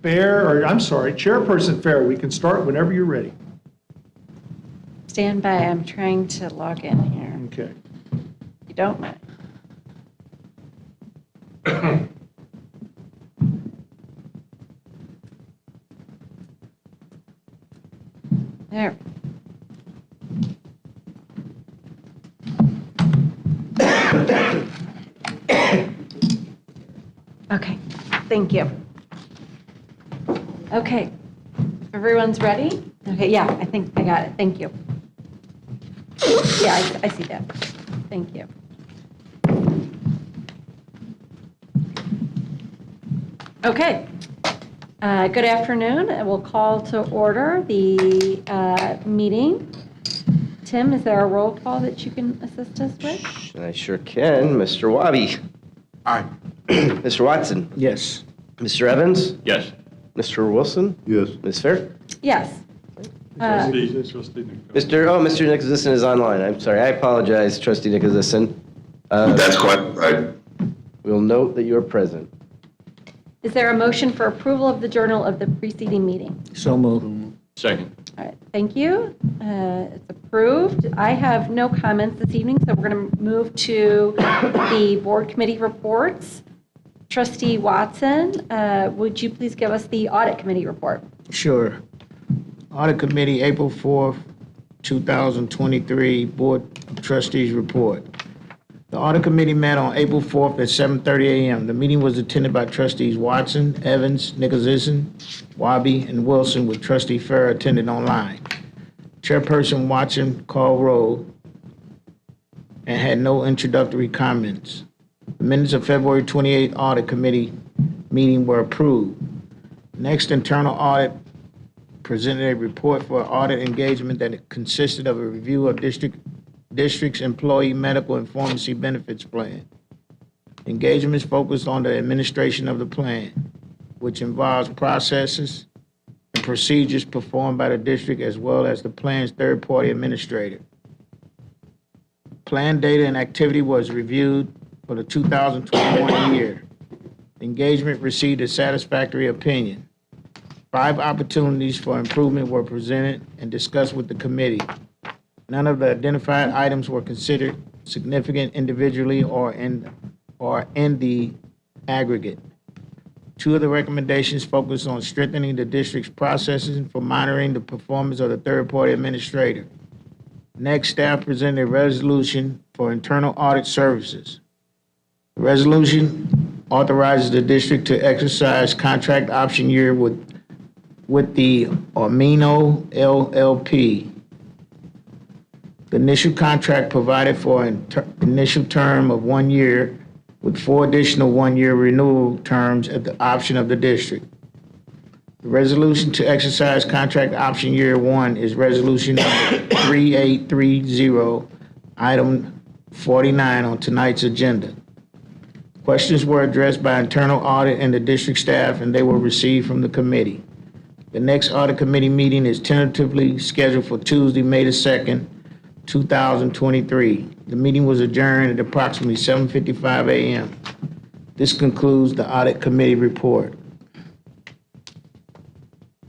Chairperson Fair, we can start whenever you're ready. Stand by, I'm trying to log in here. Okay. If you don't mind. There. Okay, thank you. Okay, everyone's ready? Okay, yeah, I think I got it, thank you. Yeah, I see that. Thank you. Okay, good afternoon. We'll call to order the meeting. Tim, is there a roll call that you can assist us with? I sure can. Mr. Wabi. Aye. Mr. Watson. Yes. Mr. Evans. Yes. Mr. Wilson. Yes. Ms. Fair. Yes. Mr. Nicholson is online. I'm sorry. I apologize, Trustee Nicholson. That's quite right. We'll note that you are present. Is there a motion for approval of the journal of the preceding meeting? So moved. Second. All right, thank you. It's approved. I have no comments this evening, so we're going to move to the board committee reports. Trustee Watson, would you please give us the audit committee report? Sure. Audit Committee, April 4th, 2023, Board of Trustees report. The Audit Committee met on April 4th at 7:30 a.m. The meeting was attended by Trustees Watson, Evans, Nicholson, Wabi, and Wilson, with Trustee Farrer attended online. Chairperson Watson called roll and had no introductory comments. The minutes of February 28th Audit Committee meeting were approved. Next, Internal Audit presented a report for audit engagement that consisted of a review of district's employee medical and pharmacy benefits plan. Engagements focused on the administration of the plan, which involves processes and procedures performed by the district as well as the plan's third-party administrator. Plan data and activity was reviewed for the 2021 year. Engagement received a satisfactory opinion. 5 opportunities for improvement were presented and discussed with the committee. None of the identified items were considered significant individually or in the aggregate. 2 of the recommendations focused on strengthening the district's processes for monitoring the performance of the third-party administrator. Next, staff presented a resolution for internal audit services. The resolution authorizes the district to exercise contract option year with the Amino LLP. The initial contract provided for an initial term of 1 year with 4 additional 1-year renewal terms at the option of the district. The resolution to exercise contract option year 1 is resolution number 3830, item 49 on tonight's agenda. Questions were addressed by internal audit and the district staff, and they were received from the committee. The next audit committee meeting is tentatively scheduled for Tuesday, May the 2nd, 2023. The meeting was adjourned at approximately 7:55 a.m. This concludes the audit committee report.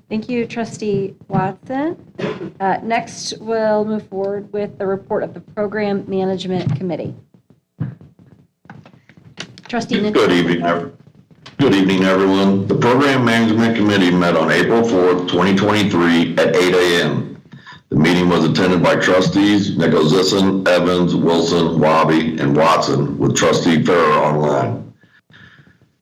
Thank you, Trustee Watson. Next, we'll move forward with the report of the Program Management Committee. Trustee Nicholson. Good evening, everyone. The Program Management Committee met on April 4th, 2023 at 8 a.m. The meeting was attended by Trustees Nicholson, Evans, Wilson, Wabi, and Watson, with Trustee Farrer online.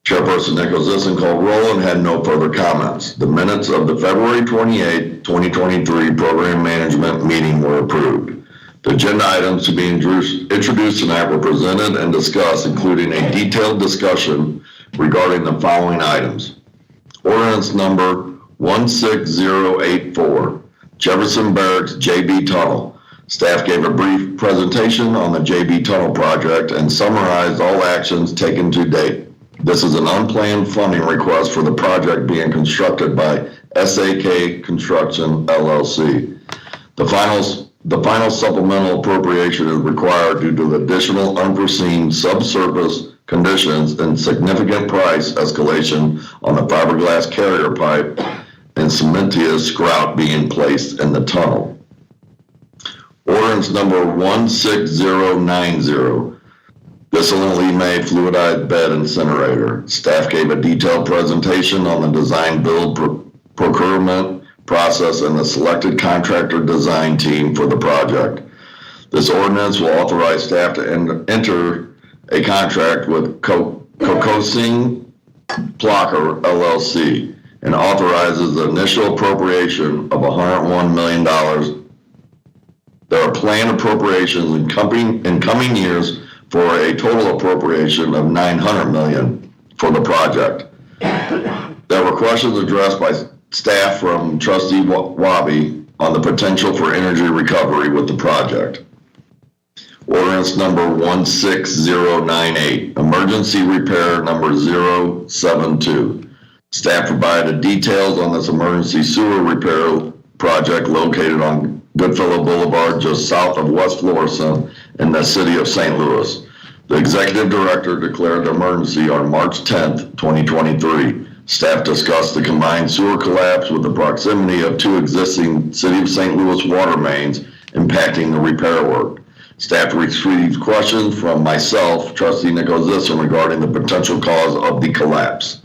Chairperson Nicholson called roll and had no further comments. The minutes of the February 28, 2023 Program Management meeting were approved. The agenda items to be introduced tonight were presented and discussed, including a detailed discussion regarding the following items. Ordinance number 16084, Jefferson Barracks JB Tunnel. Staff gave a brief presentation on the JB Tunnel project and summarized all actions taken to date. This is an unplanned funding request for the project being constructed by SAK Construction, LLC. The final supplemental appropriation is required due to the additional unforeseen subsurface conditions and significant price escalation on the fiberglass carrier pipe and cementitious grout being placed in the tunnel. Ordinance number 16090, Ghislaine May fluidized bed incinerator. Staff gave a detailed presentation on the design, build, procurement process and the selected contractor design team for the project. This ordinance will authorize staff to enter a contract with Kokosing Plocker LLC and authorizes the initial appropriation of $101 million. There are planned appropriations in coming years for a total appropriation of $900 million for the project. There were questions addressed by staff from Trustee Wabi on the potential for energy recovery with the project. Ordinance number 16098, emergency repair number 072. Staff provided details on this emergency sewer repair project located on Goodfellow Boulevard, just south of West Florissant in the city of St. Louis. The executive director declared the emergency on March 10th, 2023. Staff discussed the combined sewer collapse with the proximity of two existing city of St. Louis water mains impacting the repair work. Staff received questions from myself, Trustee Nicholson, regarding the potential cause of the collapse.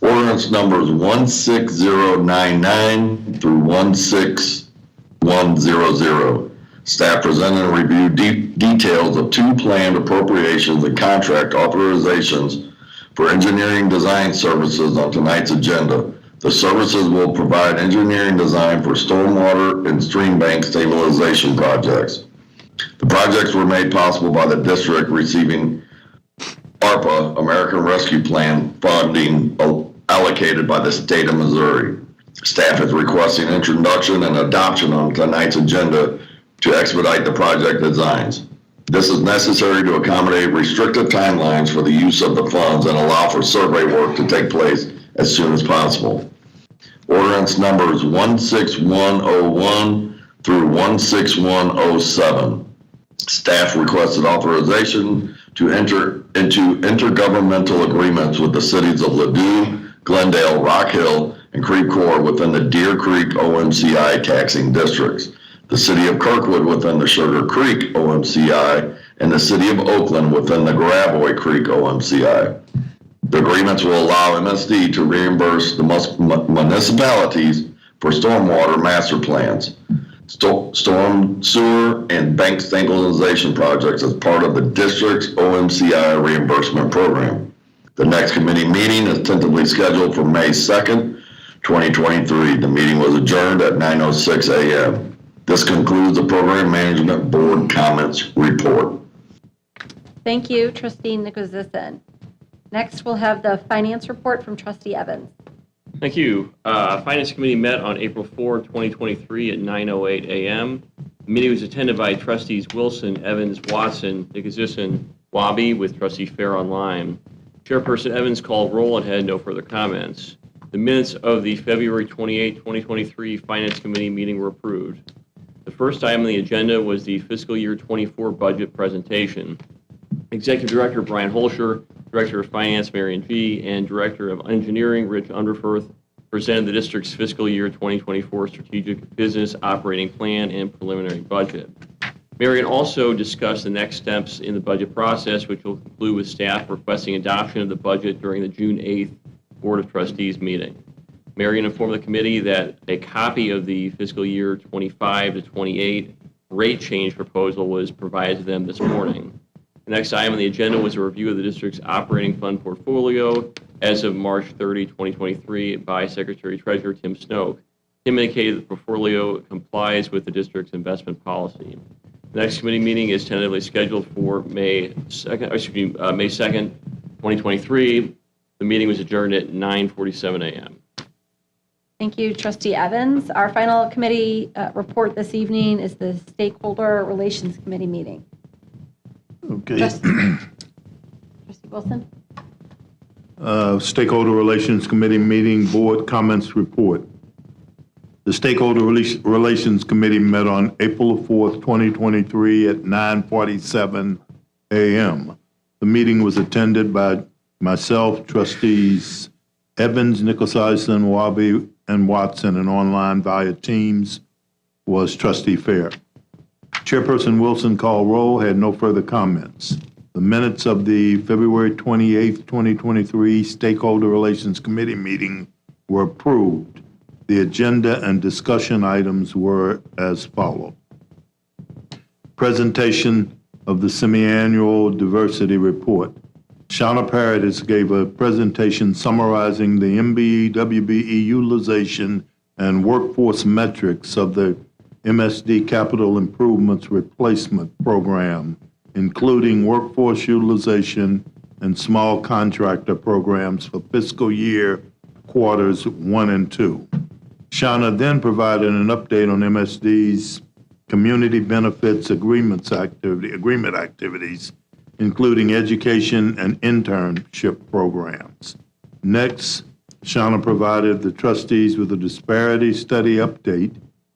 Ordinance numbers 16099 through 16100. Staff presented and reviewed details of two planned appropriations and contract authorizations for engineering design services on tonight's agenda. The services will provide engineering design for stormwater and stream bank stabilization projects. The projects were made possible by the district receiving ARPA, American Rescue Plan, funding allocated by the state of Missouri. Staff is requesting introduction and adoption on tonight's agenda to expedite the project designs. This is necessary to accommodate restricted timelines for the use of the funds and allow for survey work to take place as soon as possible. Ordinance numbers 16101 through 16107. Staff requested authorization to enter into intergovernmental agreements with the cities of Ladue, Glendale, Rock Hill, and Creve Coeur within the Deer Creek OMCI taxing districts, the city of Kirkwood within the Sugar Creek OMCI, and the city of Oakland within the Gravois Creek OMCI. The agreements will allow MSD to reimburse the municipalities for stormwater master plans, storm sewer, and bank stabilization projects as part of the district's OMCI reimbursement program. The next committee meeting is tentatively scheduled for May 2nd, 2023. The meeting was adjourned at 9:06 a.m. This concludes the Program Management Board comments report. Thank you, Trustee Nicholson. Next, we'll have the finance report from Trustee Evans. Thank you. Finance Committee met on April 4, 2023 at 9:08 a.m. The meeting was attended by Trustees Wilson, Evans, Watson, Nicholson, Wabi, with Trustee Fair online. Chairperson Evans called roll and had no further comments. The minutes of the February 28, 2023 Finance Committee meeting were approved. The first item on the agenda was the fiscal year 24 budget presentation. Executive Director Brian Holscher, Director of Finance Marion G., and Director of Engineering Rich Underfurth presented the district's fiscal year 2024 strategic business operating plan and preliminary budget. Marion also discussed the next steps in the budget process, which will conclude with staff requesting adoption of the budget during the June 8th Board of Trustees meeting. Marion informed the committee that a copy of the fiscal year 25 to 28 rate change proposal was provided to them this morning. The next item on the agenda was a review of the district's operating fund portfolio as of March 30, 2023 by Secretary Treasurer Tim Snoke. Tim indicated the portfolio complies with the district's investment policy. The next committee meeting is tentatively scheduled for May 2nd, 2023. The meeting was adjourned at 9:47 a.m. Thank you, Trustee Evans. Our final committee report this evening is the Stakeholder Relations Committee meeting. Okay. Trustee Wilson? Stakeholder Relations Committee meeting, board comments report. The Stakeholder Relations Committee met on April 4th, 2023 at 9:47 a.m. The meeting was attended by myself, trustees Evans, Nicholson, Wabi, and Watson, and online via Teams was trustee Fair. Chairperson Wilson called roll, had no further comments. The minutes of the February 28th, 2023 Stakeholder Relations Committee meeting were approved. The agenda and discussion items were as follows. Presentation of the semi-annual diversity report. Shauna Paradis gave a presentation summarizing the MBE, WBE utilization and workforce metrics of the MSD Capital Improvements Replacement Program, including workforce utilization and small contractor programs for fiscal year quarters 1 and 2. Shauna then provided an update on MSD's community benefits agreement activities, including education and internship programs. Next, Shauna provided the trustees with a disparity study update,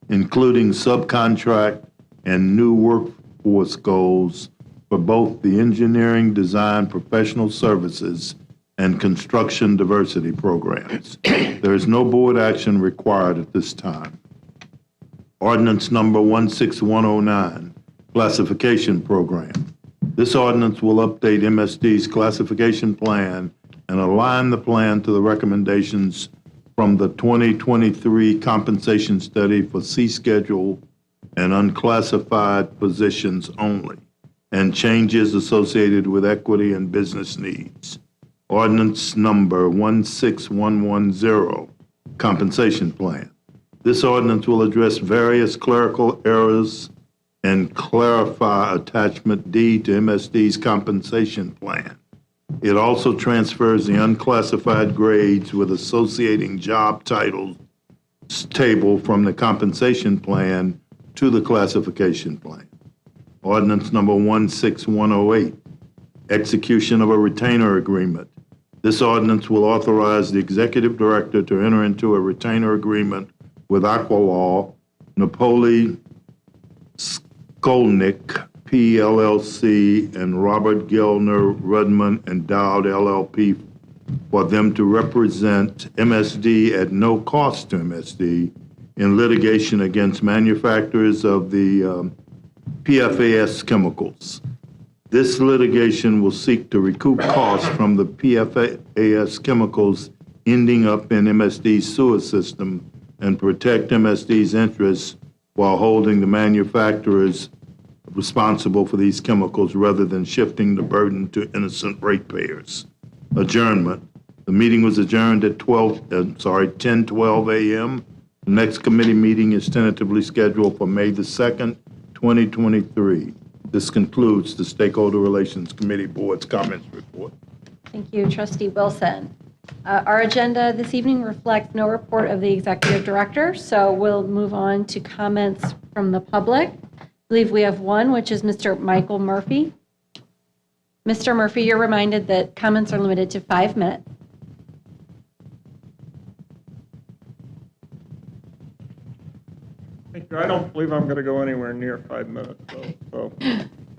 including subcontract and new workforce goals for both the engineering, design, professional services, and construction diversity programs. There is no board action required at this time. Ordinance number 16109, classification program. This ordinance will update MSD's classification plan and align the plan to the recommendations from the 2023 compensation study for C schedule and unclassified positions only, and changes associated with equity and business needs. Ordinance number 16110, compensation plan. This ordinance will address various clerical errors and clarify attachment D to MSD's compensation plan. It also transfers the unclassified grades with associating job titles table from the compensation plan to the classification plan. Ordinance number 16108, execution of a retainer agreement. This ordinance will authorize the executive director to enter into a retainer agreement with Aqualaw, Napoli Skolnick, PLLC, and Robert Gellner, Rudman, and Dowd, LLP, for them to represent MSD at no cost to MSD in litigation against manufacturers of the PFAS chemicals. This litigation will seek to recoup costs from the PFAS chemicals ending up in MSD's sewer system and protect MSD's interests while holding the manufacturers responsible for these chemicals rather than shifting the burden to innocent ratepayers. Adjournment. The meeting was adjourned at 10:12 a.m. The next committee meeting is tentatively scheduled for May the 2nd, 2023. This concludes the Stakeholder Relations Committee Board's comments report. Thank you, Trustee Wilson. Our agenda this evening reflects no report of the Executive Director, so we'll move on to comments from the public. I believe we have one, which is Mr. Michael Murphy. Mr. Murphy, you're reminded that comments are limited to 5 minutes. Thank you. I don't believe I'm going to go anywhere near 5 minutes, though.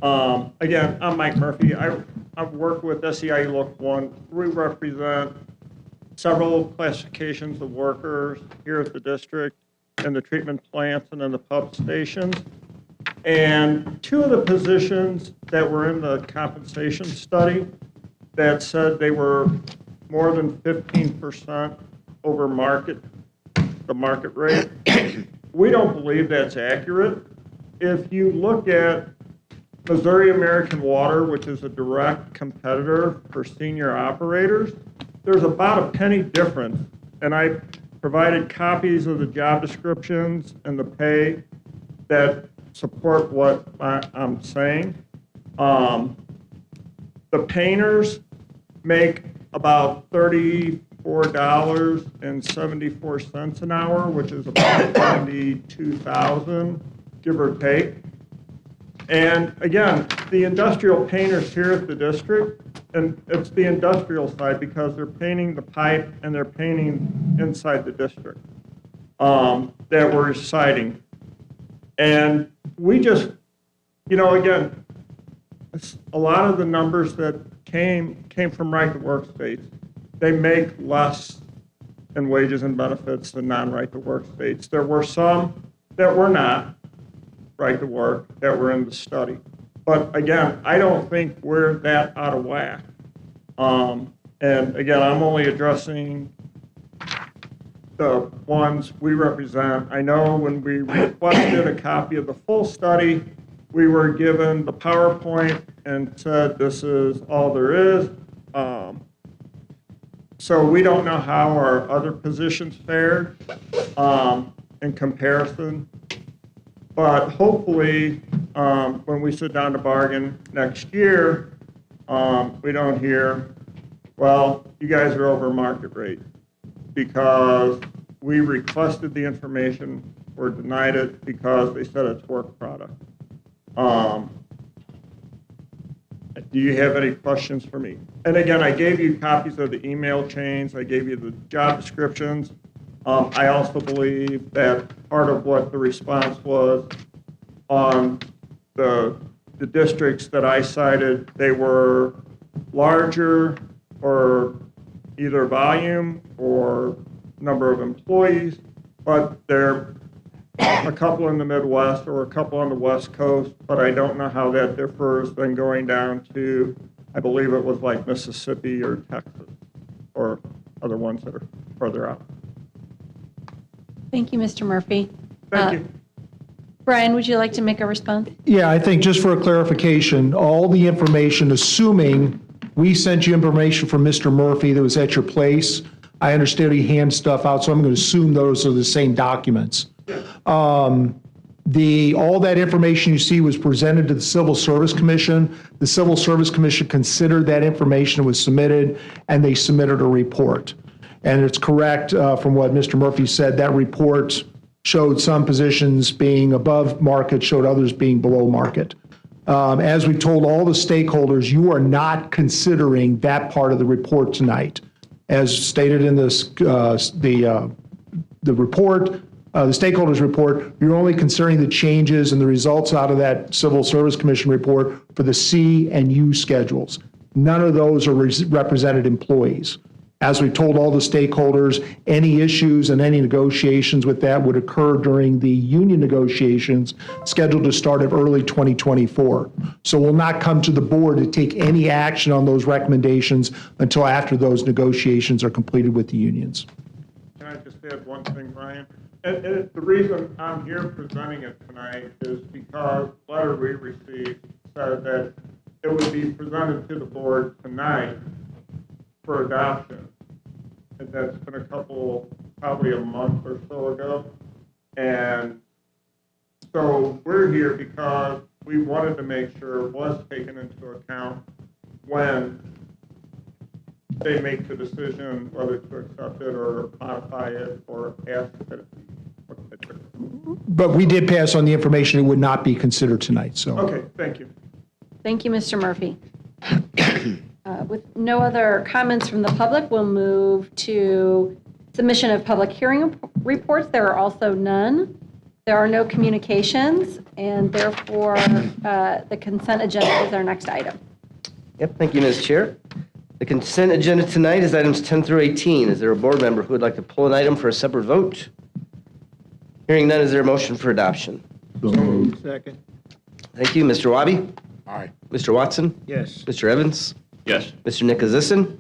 So, again, I'm Mike Murphy. I've worked with SEIU Local 1. We represent several classifications of workers here at the district in the treatment plants and in the pump stations. And two of the positions that were in the compensation study that said they were more than 15% over the market rate, we don't believe that's accurate. If you look at Missouri American Water, which is a direct competitor for senior operators, there's about a penny difference. And I provided copies of the job descriptions and the pay that support what I'm saying. The painters make about $34.74 an hour, which is about $72,000, give or take. And again, the industrial painters here at the district, and it's the industrial side because they're painting the pipe and they're painting inside the district that we're citing. And we just, again, a lot of the numbers that came from right-to-work states. They make less in wages and benefits than non-right-to-work states. There were some that were not right-to-work that were in the study. But again, I don't think we're that out of whack. And again, I'm only addressing the ones we represent. I know when we requested a copy of the full study, we were given the PowerPoint and said, this is all there is. So we don't know how our other positions fared in comparison. But hopefully, when we sit down to bargain next year, we don't hear, well, you guys are over market rate, because we requested the information or denied it because they said it's work product. Do you have any questions for me? And again, I gave you copies of the email chains. I gave you the job descriptions. I also believe that part of what the response was on the districts that I cited, they were larger or either volume or number of employees, but they're a couple in the Midwest or a couple on the West Coast, but I don't know how that differs than going down to, I believe it was like Mississippi or Texas or other ones that are further out. Thank you, Mr. Murphy. Thank you. Brian, would you like to make a response? Yeah, I think just for a clarification, all the information, assuming we sent you information from Mr. Murphy that was at your place, I understand he hands stuff out, so I'm going to assume those are the same documents. All that information you see was presented to the Civil Service Commission. The Civil Service Commission considered that information was submitted, and they submitted a report. And it's correct from what Mr. Murphy said, that report showed some positions being above market, showed others being below market. As we told all the stakeholders, you are not considering that part of the report tonight. As stated in this, the report, the stakeholders report, you're only considering the changes and the results out of that Civil Service Commission report for the C and U schedules. None of those are represented employees. As we told all the stakeholders, any issues and any negotiations with that would occur during the union negotiations scheduled to start at early 2024. So we'll not come to the board to take any action on those recommendations until after those negotiations are completed with the unions. Can I just add one thing, Brian? And the reason I'm here presenting it tonight is because the letter we received said that it would be presented to the board tonight for adoption. And that's been probably a month or so ago. And so we're here because we wanted to make sure it was taken into account when they make the decision whether to accept it or modify it or ask that it be. But we did pass on the information, it would not be considered tonight, so. Okay, thank you. Thank you, Mr. Murphy. With no other comments from the public, we'll move to submission of public hearing reports. There are also none. There are no communications, and therefore the consent agenda is our next item. Yep, thank you, Ms. Chair. The consent agenda tonight is items 10 through 18. Is there a board member who would like to pull an item for a separate vote? Hearing none, is there a motion for adoption? So moved. Second. Thank you, Mr. Wabi. Aye. Mr. Watson. Yes. Mr. Evans. Yes. Mr. Nicholasison.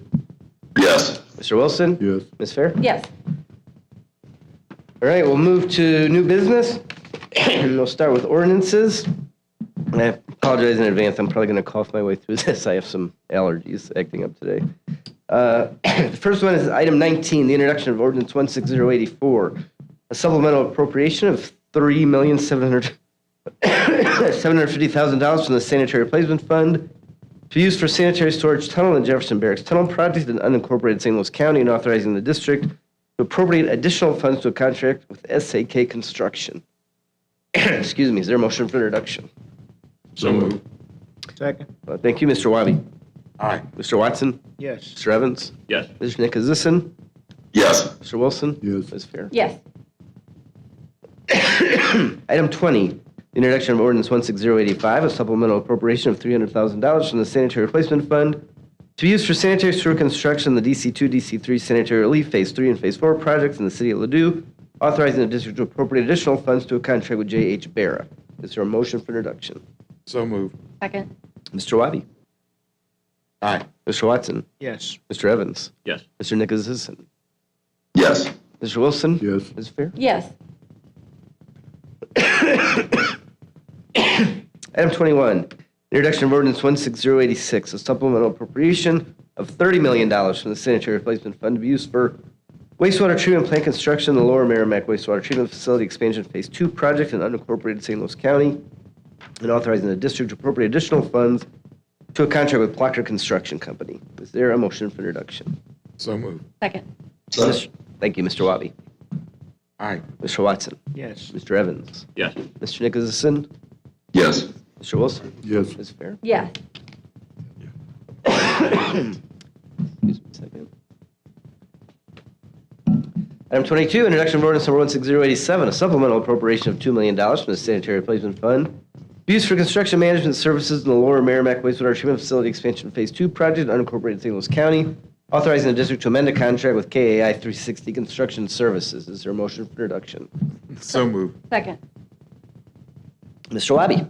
Yes. Mr. Wilson. Yes. Ms. Fair. Yes. All right, we'll move to new business. And we'll start with ordinances. And I apologize in advance. I'm probably going to cough my way through this. I have some allergies acting up today. The first one is item 19, the introduction of ordinance 16084, a supplemental appropriation of $3,750,000 from the sanitary replacement fund to be used for sanitary storage tunnel in Jefferson Barracks Tunnel project in unincorporated St. Louis County, and authorizing the district to appropriate additional funds to a contract with SAK Construction. Excuse me, is there a motion for introduction? So moved. Second. Thank you, Mr. Wabi. Aye. Mr. Watson. Yes. Mr. Evans. Yes. Mr. Nicholasison. Yes. Mr. Wilson. Yes. Ms. Fair. Yes. Item 20, the introduction of ordinance 16085, a supplemental appropriation of $300,000 from the sanitary replacement fund to be used for sanitary sewer construction, the DC2, DC3 sanitary relief Phase 3 and Phase 4 projects in the city of Ladue, authorizing the district to appropriate additional funds to a contract with J.H. Barra. Is there a motion for introduction? So moved. Second. Mr. Wabi? Aye. Mr. Watson? Yes. Mr. Evans? Yes. Mr. Nicholson? Yes. Mr. Wilson? Yes. Ms. Fair? Yes. Item 21, introduction of ordinance 16086, a supplemental appropriation of $30 million from the sanitary replacement fund to be used for wastewater treatment plant construction in the Lower Merrimack wastewater treatment facility expansion Phase 2 project in unincorporated St. Louis County, and authorizing the district to appropriate additional funds to a contract with Proctor Construction Company. Is there a motion for introduction? So moved. Second. Thank you, Mr. Wabi. Aye. Mr. Watson? Yes. Mr. Evans? Yes. Mr. Nicholson? Yes. Mr. Wilson? Yes. Ms. Fair? Yes. Excuse me a second. Item 22, introduction of ordinance number 16087, a supplemental appropriation of $2 million from the sanitary replacement fund used for construction management services in the Lower Merrimack wastewater treatment facility expansion Phase 2 project in unincorporated St. Louis County, authorizing the district to amend a contract with KAI 360 Construction Services. Is there a motion for introduction? So moved. Second. Mr. Wabi?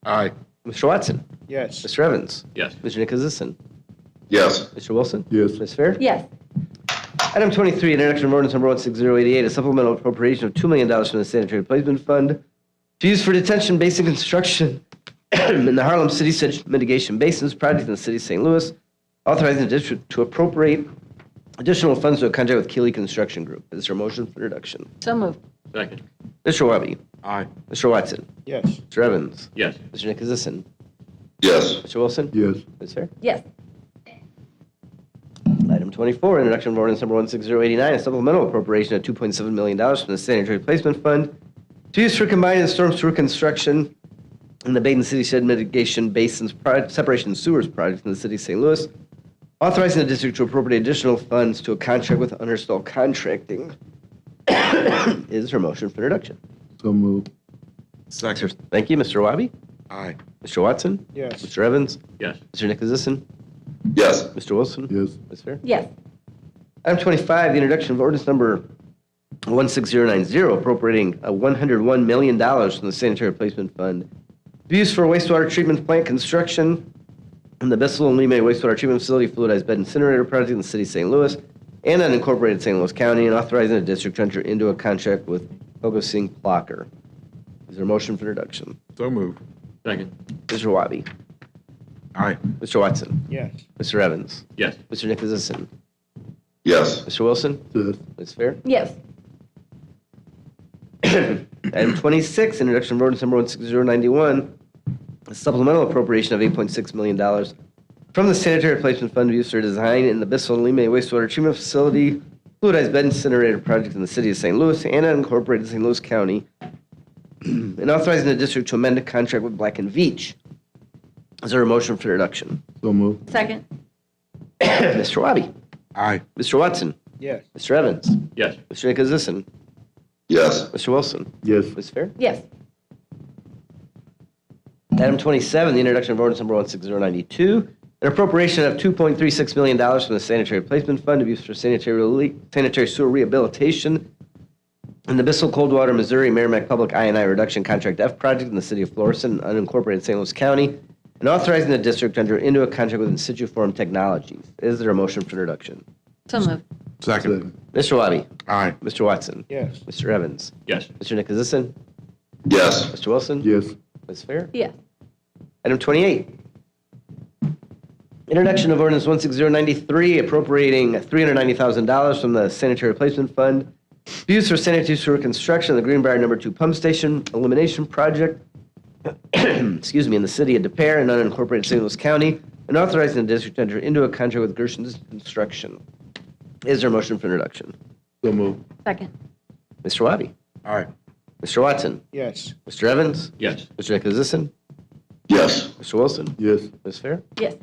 Aye. Mr. Watson? Yes. Mr. Evans? Yes. Mr. Nicholson? Yes. Mr. Wilson? Yes. Ms. Fair? Yes. Item 23, introduction of ordinance number 16088, a supplemental appropriation of $2 million from the sanitary replacement fund to use for detention basin construction in the Harlem City Sedge Mitigation Basins project in the city of St. Louis, authorizing the district to appropriate additional funds to a contract with Keeley Construction Group. Is there a motion for introduction? So moved. Second. Mr. Wabi? Aye. Mr. Watson? Yes. Mr. Evans? Yes. Mr. Nicholson? Yes. Mr. Wilson? Yes. Ms. Fair? Yes. Item 24, introduction of ordinance number 16089, a supplemental appropriation of $2.7 million from the sanitary replacement fund to use for combined and storm sewer construction in the Baden City Shed Mitigation Basins Separation Sewers project in the city of St. Louis, authorizing the district to appropriate additional funds to a contract with Understall Contracting. Is there a motion for introduction? So moved. Second. Thank you, Mr. Wabi. Aye. Mr. Watson? Yes. Mr. Evans? Yes. Mr. Nicholson? Yes. Mr. Wilson? Yes. Ms. Fair? Yes. Item 25, the introduction of ordinance number 16090, appropriating $101 million from the sanitary replacement fund to be used for wastewater treatment plant construction in the Bissell and Lee May wastewater treatment facility fluidized bed incinerator project in the city of St. Louis and unincorporated St. Louis County, and authorizing the district to enter into a contract with Pogo Singh Plocker. Is there a motion for introduction? So moved. Second. Mr. Wabi? Aye. Mr. Watson? Yes. Mr. Evans? Yes. Mr. Nicholson? Yes. Mr. Wilson? Yes. Ms. Fair? Yes. Item 26, introduction of ordinance number 16091, a supplemental appropriation of $8.6 million from the sanitary replacement fund to use for design in the Bissell and Lee May wastewater treatment facility fluidized bed incinerator project in the city of St. Louis and unincorporated St. Louis County, and authorizing the district to amend a contract with Black & Veatch. Is there a motion for introduction? So moved. Second. Mr. Wabi? Aye. Mr. Watson? Yes. Mr. Evans? Yes. Mr. Nicholson? Yes. Mr. Wilson? Yes. Ms. Fair? Yes. Item 27, the introduction of ordinance number 16092, an appropriation of $2.36 million from the sanitary replacement fund to be used for sanitary sewer rehabilitation in the Bissell Coldwater, Missouri Merrimack Public I&I Reduction Contract F project in the city of Florissant, unincorporated St. Louis County, and authorizing the district to enter into a contract with In Situ Form Technologies. Is there a motion for introduction? So moved. Second. Mr. Wabi? Aye. Mr. Watson? Yes. Mr. Evans? Yes. Mr. Nicholson? Yes. Mr. Wilson? Yes. Ms. Fair? Yes. Item 28, introduction of ordinance 16093, appropriating $390,000 from the sanitary replacement fund to be used for sanitary sewer construction of the Greenbrier Number 2 Pump Station Elimination Project, excuse me, in the city of Des Peres and unincorporated St. Louis County, and authorizing the district to enter into a contract with Gerson's Construction. Is there a motion for introduction? So moved. Second. Mr. Wabi? Aye. Mr. Watson? Yes. Mr. Evans? Yes. Mr. Nicholson? Yes. Mr. Wilson? Yes. Ms. Fair? Yes.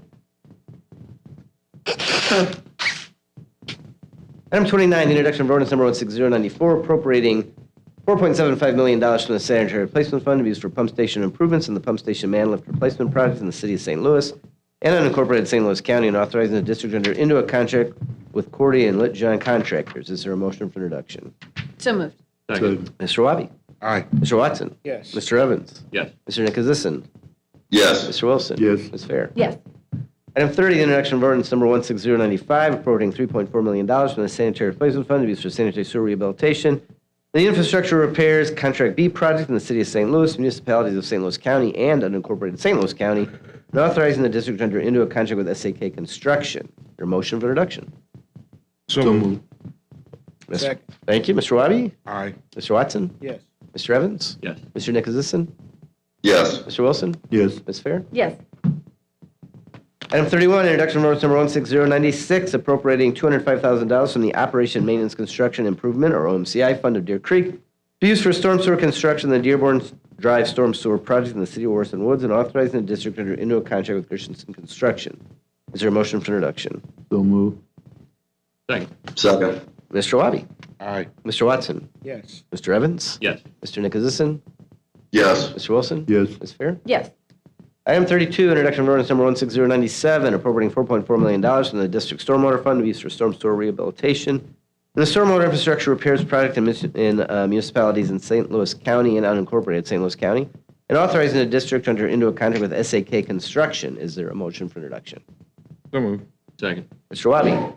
Item 29, introduction of ordinance number 16094, appropriating $4.75 million from the sanitary replacement fund to be used for pump station improvements in the pump station man lift replacement project in the city of St. Louis, and unincorporated St. Louis County, and authorizing the district to enter into a contract with Cordy and Lit John Contractors. Is there a motion for introduction? So moved. Second. Mr. Wabi? Aye. Mr. Watson? Yes. Mr. Evans? Yes. Mr. Nicholasison? Yes. Mr. Wilson? Yes. Ms. Fair? Yes. Item 30, the introduction of ordinance number 16095, appropriating $3.4 million from the Sanitary Replacement Fund to be used for sanitary sewer rehabilitation, the infrastructure repairs contract B project in the city of St. Louis, municipalities of St. Louis County, and unincorporated St. Louis County, and authorizing the district to enter into a contract with SAK Construction. Your motion for introduction. So moved. Mr. Second. Thank you. Mr. Wabi? Aye. Mr. Watson? Yes. Mr. Evans? Yes. Mr. Nicholasison? Yes. Mr. Wilson? Yes. Ms. Fair? Yes. Item 31, introduction of ordinance number 16096, appropriating $205,000 from the Operation Maintenance Construction Improvement, or OMCI, Fund of Deer Creek, to be used for storm sewer construction in the Dearborn Drive Storm Sewer Project in the city of Orson Woods, and authorizing the district to enter into a contract with Christensen Construction. Is there a motion for introduction? So moved. Second. Second. Mr. Wabi? Aye. Mr. Watson? Yes. Mr. Evans? Yes. Mr. Nicholasison? Yes. Mr. Wilson? Yes. Ms. Fair? Yes. Item 32, introduction of ordinance number 16097, appropriating $4.4 million from the district stormwater fund to be used for storm sewer rehabilitation and the stormwater infrastructure repairs project in municipalities in St. Louis County and unincorporated St. Louis County, and authorizing the district to enter into a contract with SAK Construction. Is there a motion for introduction? So moved. Second. Mr. Wabi?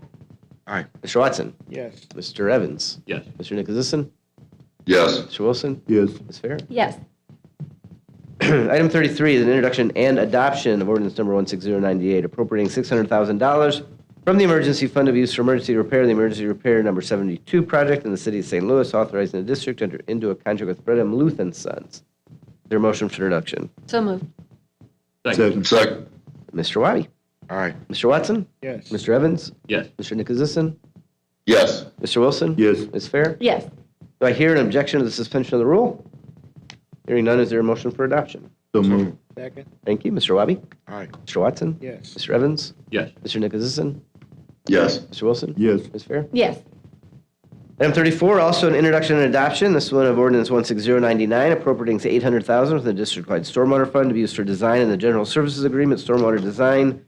Aye. Mr. Watson? Yes. Mr. Evans? Yes. Mr. Nicholasison? Yes. Mr. Wilson? Yes. Ms. Fair? Yes. Item 33 is an introduction and adoption of ordinance number 16098, appropriating $600,000 from the emergency fund to be used for emergency repair, the emergency repair number 72 project in the city of St. Louis, authorizing the district to enter into a contract with Fred M. Luth and Sons. Is there a motion for introduction? So moved. Second. Second. Mr. Wabi? Aye. Mr. Watson? Yes. Mr. Evans? Yes. Mr. Nicholasison? Yes. Mr. Wilson? Yes. Ms. Fair? Yes. Do I hear an objection to the suspension of the rule? Hearing none, is there a motion for adoption? So moved. Second. Thank you. Mr. Wabi? Aye. Mr. Watson? Yes. Mr. Evans? Yes. Mr. Nicholasison? Yes. Mr. Wilson? Yes. Ms. Fair? Yes. Item 34, also an introduction and adoption. This one of ordinance 16099, appropriating to $800,000 from the district-wide stormwater fund to be used for design in the general services agreement, stormwater design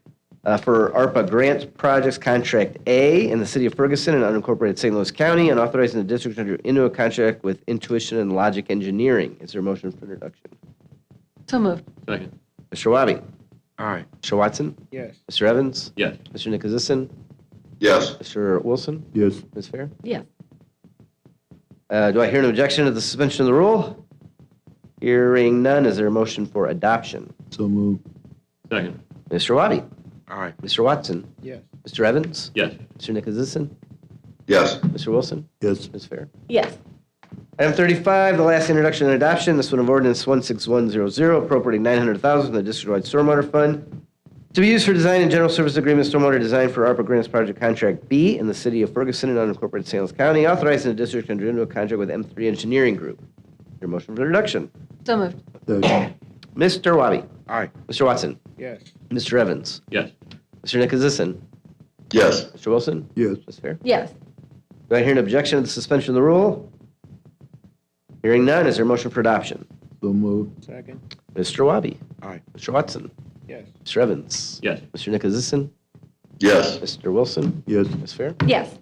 for ARPA grant projects contract A in the city of Ferguson and unincorporated St. Louis County, and authorizing the district to enter into a contract with Intuition and Logic Engineering. Is there a motion for introduction? So moved. Second. Mr. Wabi? Aye. Mr. Watson? Yes. Mr. Evans? Yes. Mr. Nicholasison? Yes. Mr. Wilson? Yes. Ms. Fair? Yes. Do I hear an objection to the suspension of the rule? Hearing none, is there a motion for adoption? So moved. Second. Mr. Wabi? Aye. Mr. Watson? Yes. Mr. Evans? Yes. Mr. Nicholasison? Yes. Mr. Wilson? Yes. Ms. Fair? Yes. Item 35, the last introduction and adoption, this one of ordinance 16100, appropriating $900,000 from the district-wide stormwater fund to be used for design and general service agreement stormwater design for ARPA grants project contract B in the city of Ferguson and unincorporated St. Louis County, authorizing the district to enter into a contract with M3 Engineering Group. Your motion for introduction. So moved. Second. Mr. Wabi? Aye. Mr. Watson? Yes. Mr. Evans? Yes. Mr. Nicholasison? Yes. Mr. Wilson? Yes. Ms. Fair? Yes. Do I hear an objection to the suspension of the rule? Hearing none, is there a motion for adoption? So moved. Second. Mr. Wabi? Aye. Mr. Watson? Yes. Mr. Evans? Yes. Mr. Nicholasison? Yes. Mr. Wilson? Yes. Ms. Fair? Yes.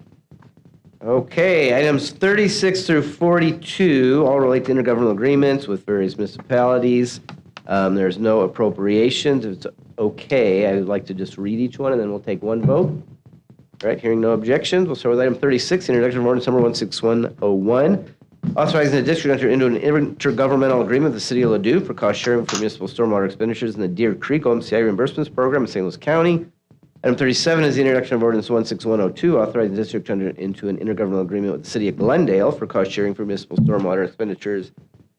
Okay, items 36 through 42 all relate to intergovernmental agreements with various municipalities. There's no appropriations. If it's okay, I would like to just read each one, and then we'll take one vote. All right, hearing no objections, we'll start with item 36, introduction of ordinance number 16101, authorizing the district to enter into an intergovernmental agreement with the city of Ladue for cost sharing for municipal stormwater expenditures in the Deer Creek OMCI reimbursements program in St. Louis County. Item 37 is the introduction of ordinance 16102, authorizing the district to enter into an intergovernmental agreement with the city of Glendale for cost sharing for municipal stormwater expenditures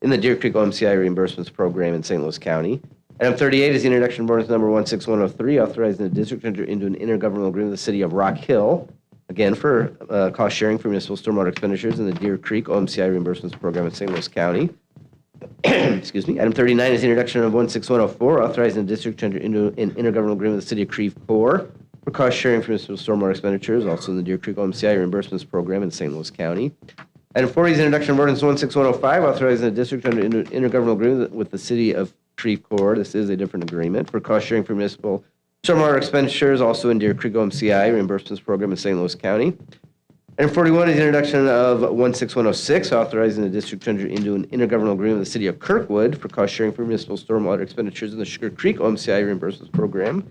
in the Deer Creek OMCI reimbursements program in St. Louis County. Item 38 is the introduction of ordinance number 16103, authorizing the district to enter into an intergovernmental agreement with the city of Rock Hill, again for cost sharing for municipal stormwater expenditures in the Deer Creek OMCI reimbursements program in St. Louis County. Excuse me. Item 39 is the introduction of 16104, authorizing the district to enter into an intergovernmental agreement with the city of Creve Coeur for cost sharing for municipal stormwater expenditures, also in the Deer Creek OMCI reimbursements program in St. Louis County. Item 40 is the introduction of ordinance 16105, authorizing the district to enter into an intergovernmental agreement with the city of Creve Coeur. This is a different agreement for cost sharing for municipal Stormwater expenditures also in Deer Creek OMCI reimbursements program in St. Louis County. Item 41 is the introduction of 16106, authorizing the district to enter into an intergovernmental agreement with the city of Kirkwood for cost sharing for municipal stormwater expenditures in the Sugar Creek OMCI reimbursements program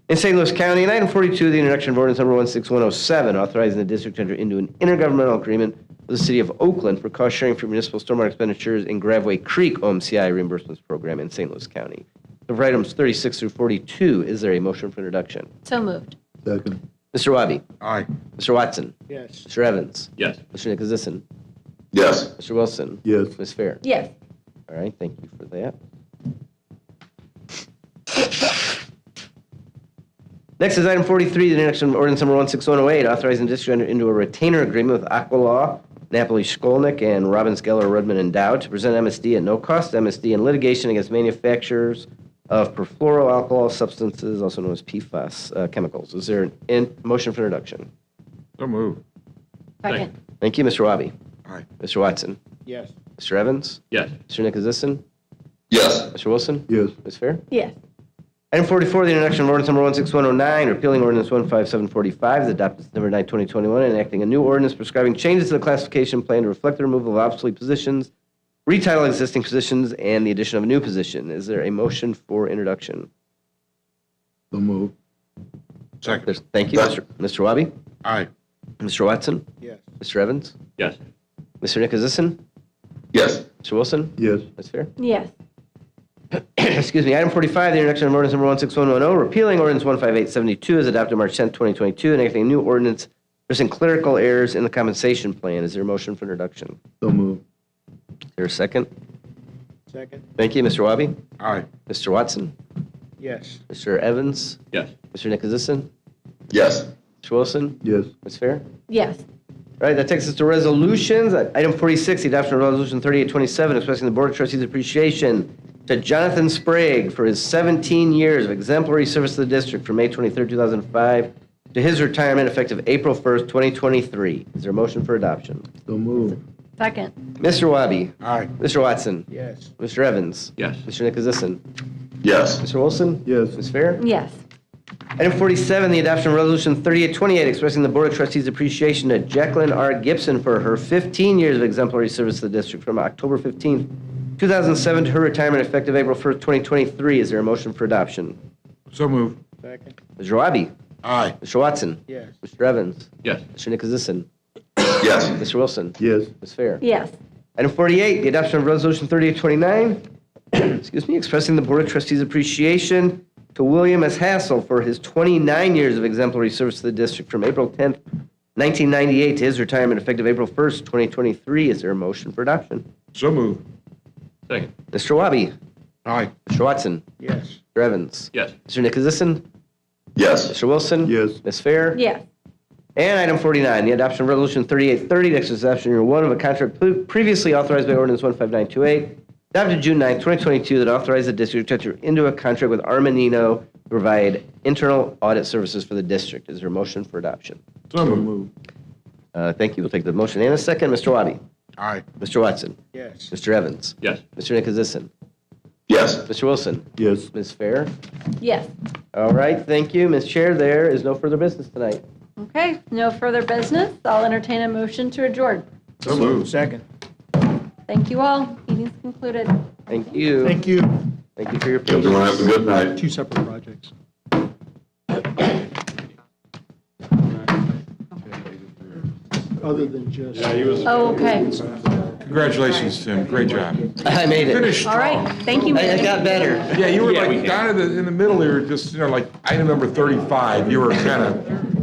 in St. Louis County. And item 42, the introduction of ordinance number 16107, authorizing the district to enter into an intergovernmental agreement with the city of Oakland for cost sharing for municipal stormwater expenditures in Graveway Creek OMCI reimbursements program in St. Louis County. So for items 36 through 42, is there a motion for introduction? So moved. Second. Mr. Wabi? Aye. Mr. Watson? Yes. Mr. Evans? Yes. Mr. Nicholasison? Yes. Mr. Wilson? Yes. Ms. Fair? Yes. All right, thank you for that. Next is item 43, the introduction of ordinance number 16108, authorizing the district to enter into a retainer agreement with Aqualaw, Napoli Shkolnik, and Robbins Geller, Rudman, and Dow to present MSD at no cost, MSD in litigation against manufacturers of perfluoroalkyl substances, also known as PFAS chemicals. Is there a motion for introduction? So moved. Second. Thank you, Mr. Wabi. Aye. Mr. Watson? Yes. Mr. Evans? Yes. Mr. Nicholasison? Yes. Mr. Wilson? Yes. Ms. Fair? Yes. Item 44, the introduction of ordinance number 16109, repealing ordinance 15745, adopted September 9, 2021, and enacting a new ordinance prescribing changes to the classification plan to reflect the removal of obsolete positions, retitle existing positions, and the addition of a new position. Is there a motion for introduction? So moved. Second. Thank you, Mr. Wabi. Aye. Mr. Watson? Yes. Mr. Evans? Yes. Mr. Nicholasison? Yes. Mr. Wilson? Yes. Ms. Fair? Yes. Excuse me. Item 45, the introduction of ordinance number 16110, repealing ordinance 15872, is adopted March 10, 2022, and enacting a new ordinance addressing clerical errors in the compensation plan. Is there a motion for introduction? So moved. Is there a second? Second. Thank you, Mr. Wabi. Aye. Mr. Watson? Yes. Mr. Evans? Yes. Mr. Nicholasison? Yes. Mr. Wilson? Yes. Ms. Fair? Yes. All right, that takes us to resolutions. Item 46, the adoption of Resolution 3827, expressing the Board of Trustees' appreciation to Jonathan Sprague for his 17 years of exemplary service to the district from May 23, 2005 to his retirement effective April 1st, 2023. Is there a motion for adoption? So moved. Second. Mr. Wabi? Aye. Mr. Watson? Yes. Mr. Evans? Yes. Mr. Nicholasison? Yes. Mr. Wilson? Yes. Ms. Fair? Yes. Item 47, the adoption of Resolution 3828, expressing the Board of Trustees' appreciation to Jacqueline R. Gibson for her 15 years of exemplary service to the district from October 15th, 2007 to her retirement effective April 1st, 2023. Is there a motion for adoption? So moved. Second. Mr. Wabi? Aye. Mr. Watson? Yes. Mr. Evans? Yes. Mr. Nicholasison? Yes. Mr. Wilson? Yes. Ms. Fair? Yes. Item 48, the adoption of Resolution 3829, excuse me, expressing the Board of Trustees' appreciation to William S. Hassel for his 29 years of exemplary service to the district from April 10th, 1998 to his retirement effective April 1st, 2023. Is there a motion for adoption? So moved. Second. Mr. Wabi? Aye. Mr. Watson? Yes. Mr. Evans? Yes. Mr. Nicholasison? Yes. Mr. Wilson? Yes. Ms. Fair? Yes. And item 49, the adoption of Resolution 3830, next is adoption year one of a contract previously authorized by ordinance 15928, adopted June 9, 2022, that authorized the district to enter into a contract with Armanino to provide internal audit services for the district. Is there a motion for adoption? So moved. Thank you. We'll take the motion and a second. Mr. Wabi? Aye. Mr. Watson? Yes. Mr. Evans? Yes. Mr. Nicholasison? Yes. Mr. Wilson? Yes. Ms. Fair? Yes. All right, thank you. Ms. Chair, there is no further business tonight. Okay, no further business. I'll entertain a motion to adjourn. So moved. Second. Thank you all. Meeting's concluded. Thank you. Thank you. Thank you for your Everyone have a patience. good night. Two separate projects. Other than just. Oh, okay. Congratulations, Tim. Great job. I made it. Finished All right. strong. Thank you, I Mary. got better. Yeah, you were Yeah, we like can. down in the middle there, just, like item number 35. You were kind of